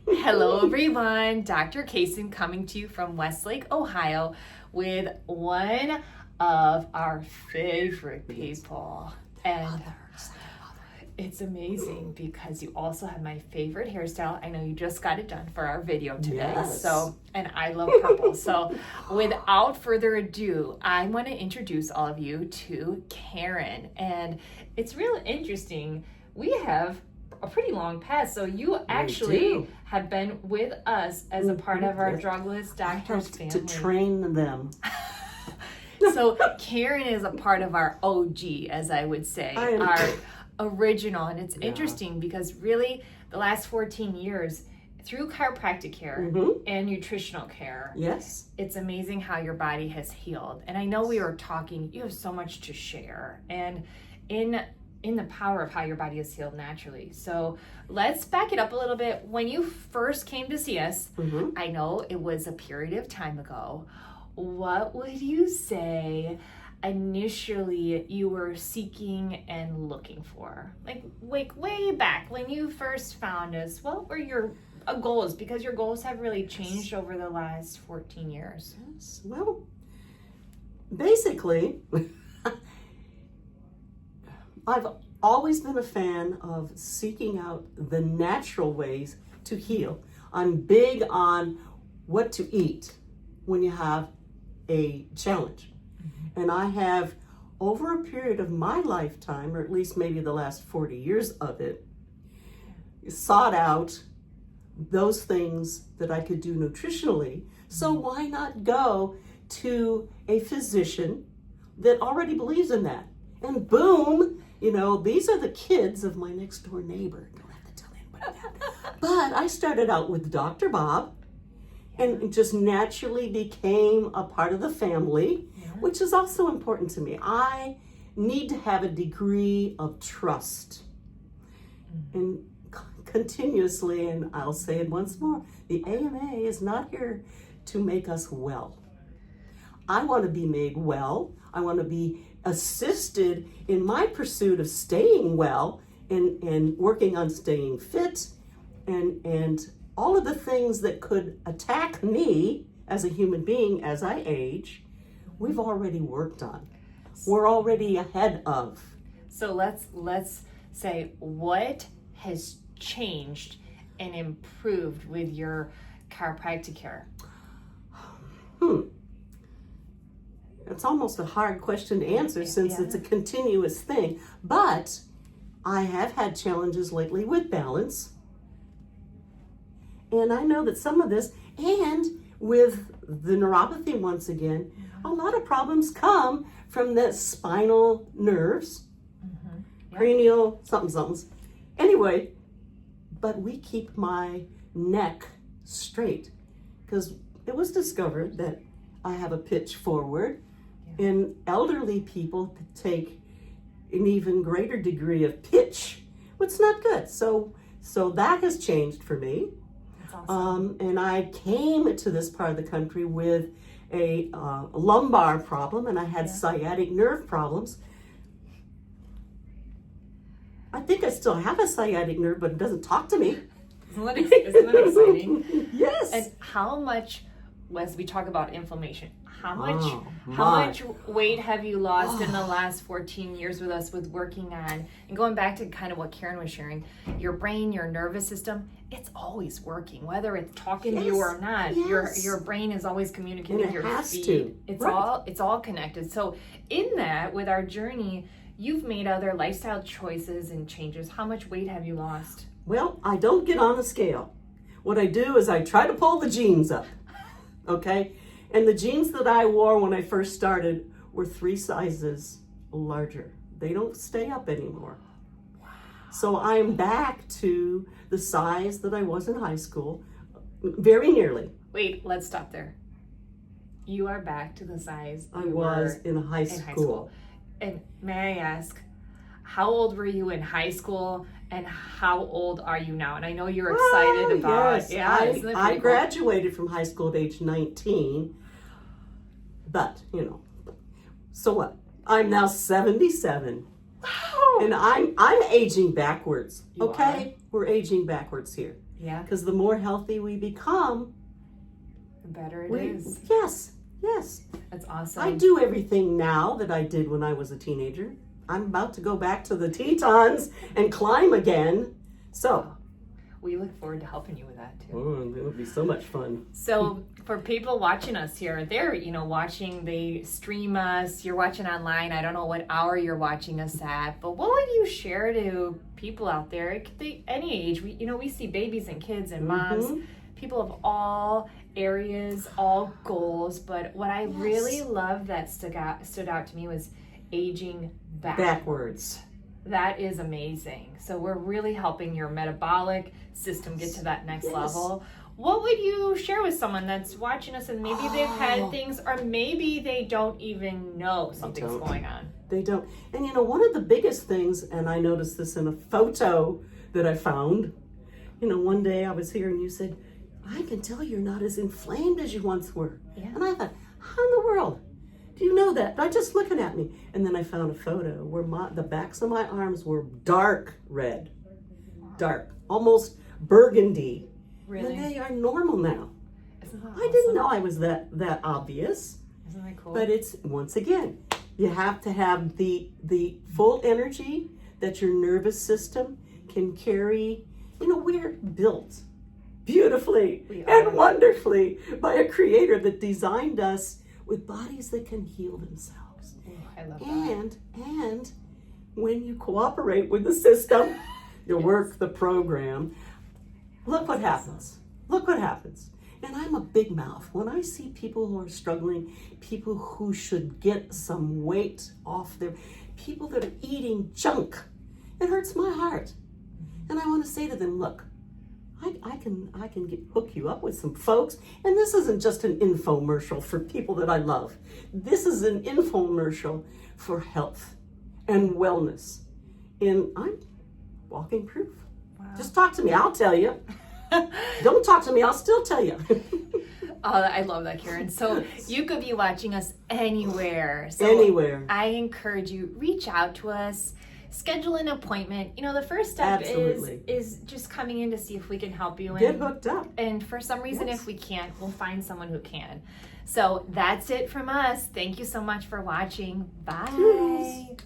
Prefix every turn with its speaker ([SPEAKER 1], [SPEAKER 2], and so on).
[SPEAKER 1] Hello everyone, Dr. Kaysen coming to you from Westlake, Ohio with one of our favorite people. And it's amazing because you also have my favorite hairstyle. I know you just got it done for our video today.
[SPEAKER 2] Yes.
[SPEAKER 1] And I love purple. So without further ado, I want to introduce all of you to Karen. And it's real interesting. We have a pretty long past. So you actually have been with us as a part of our Drugless Doctors family.
[SPEAKER 2] To train them.
[SPEAKER 1] So Karen is a part of our OG, as I would say, our original. And it's interesting because really the last 14 years through chiropractic care and nutritional care,
[SPEAKER 2] yes,
[SPEAKER 1] it's amazing how your body has healed. And I know we were talking, you have so much to share and in the power of how your body is healed naturally. So let's back it up a little bit. When you first came to see us, I know it was a period of time ago. What would you say initially you were seeking and looking for? Like way back when you first found us, what were your goals? Because your goals have really changed over the last 14 years.
[SPEAKER 2] Yes. Well, basically, I've always been a fan of seeking out the natural ways to heal. I'm big on what to eat when you have a challenge. And I have, over a period of my lifetime, or at least maybe the last 40 years of it, sought out those things that I could do nutritionally. So why not go to a physician that already believes in that? And boom, you know, these are the kids of my next door neighbor. Don't have to tell anybody that. But I started out with Dr. Bob and just naturally became a part of the family, which is also important to me. I need to have a degree of trust. And continuously, and I'll say it once more, the AMA is not here to make us well. I want to be made well. I want to be assisted in my pursuit of staying well and working on staying fit and all of the things that could attack me as a human being as I age, we've already worked on. We're already ahead of.
[SPEAKER 1] So let's say, what has changed and improved with your chiropractic care?
[SPEAKER 2] It's almost a hard question to answer since it's a continuous thing. But I have had challenges lately with balance. And I know that some of this, and with the neuropathy once again, a lot of problems come from the spinal nerves, cranial somethings. Anyway, but we keep my neck straight because it was discovered that I have a pitch forward, and elderly people take an even greater degree of pitch, which is not good. So that has changed for me.
[SPEAKER 1] Awesome.
[SPEAKER 2] And I came to this part of the country with a lumbar problem, and I had sciatic nerve problems. I think I still have a sciatic nerve, but it doesn't talk to me.
[SPEAKER 1] Isn't that exciting?
[SPEAKER 2] Yes.
[SPEAKER 1] And how much, as we talk about inflammation, how much weight have you lost in the last 14 years with us with working on, and going back to kind of what Karen was sharing, your brain, your nervous system, it's always working, whether it's talking to you or not. Your brain is always communicating with your feet. It's all connected. So in that, with our journey, you've made other lifestyle choices and changes. How much weight have you lost?
[SPEAKER 2] Well, I don't get on the scale. What I do is I try to pull the jeans up, okay? And the jeans that I wore when I first started were 3 sizes larger. They don't stay up anymore. Wow. So I'm back to the size that I was in high school, very nearly.
[SPEAKER 1] Wait, let's stop there. You are back to the size
[SPEAKER 2] I was in high school.
[SPEAKER 1] And may I ask, how old were you in high school and how old are you now? And I know you're excited about
[SPEAKER 2] I graduated from high school at age 19, but so what? I'm now 77.
[SPEAKER 1] Wow.
[SPEAKER 2] And I'm aging backwards.
[SPEAKER 1] You
[SPEAKER 2] okay? We're aging backwards here.
[SPEAKER 1] Yeah.
[SPEAKER 2] Because the more healthy we become,
[SPEAKER 1] The better it is.
[SPEAKER 2] Yes.
[SPEAKER 1] That's awesome.
[SPEAKER 2] I do everything now that I did when I was a teenager. I'm about to go back to the Tetons and climb again. So,
[SPEAKER 1] we look forward to helping you with that too.
[SPEAKER 2] it would be so much fun.
[SPEAKER 1] So for people watching us here, they're, watching, they stream us, you're watching online. I don't know what hour you're watching us at, but what would you share to people out there? It could be any age. We see babies and kids and moms, people of all areas, all goals. But what I really love that stood out to me was aging backwards. That is amazing. So we're really helping your metabolic system get to that next level. What would you share with someone that's watching us and maybe they've had things, or maybe they don't even know something's going on?
[SPEAKER 2] They don't. And one of the biggest things, and I noticed this in a photo that I found, one day I was here and you said, I can tell you're not as inflamed as you once were.
[SPEAKER 1] Yeah.
[SPEAKER 2] And I thought, how in the world do you know that? By just looking at me. And then I found a photo where the backs of my arms were dark red. Dark. Almost burgundy.
[SPEAKER 1] Really?
[SPEAKER 2] And they are normal now.
[SPEAKER 1] Isn't that
[SPEAKER 2] I
[SPEAKER 1] awesome?
[SPEAKER 2] didn't know I was that obvious.
[SPEAKER 1] Isn't that cool?
[SPEAKER 2] But it's, once again, you have to have the full energy that your nervous system can carry. We're built beautifully and wonderfully by a creator that designed us with bodies that can heal themselves.
[SPEAKER 1] Ooh, I love that.
[SPEAKER 2] And when you cooperate with the system, you work the program, look what happens. Look what happens. And I'm a big mouth. When I see people who are struggling, people who should get some weight off their, people that are eating junk, it hurts my heart. And I want to say to them, look, I can hook you up with some folks. And this isn't just an infomercial for people that I love. This is an infomercial for health and wellness. And I'm walking proof.
[SPEAKER 1] Wow.
[SPEAKER 2] Just talk to me, I'll tell you. Don't talk to me, I'll still tell you.
[SPEAKER 1] Oh, I love that, Karen. So you could be watching us anywhere. So
[SPEAKER 2] Anywhere.
[SPEAKER 1] I encourage you, reach out to us. Schedule an appointment. The first step is just coming in to see if we can help you.
[SPEAKER 2] Get hooked up.
[SPEAKER 1] And for some reason, if we can't, we'll find someone who can. So that's it from us. Thank you so much for watching. Bye.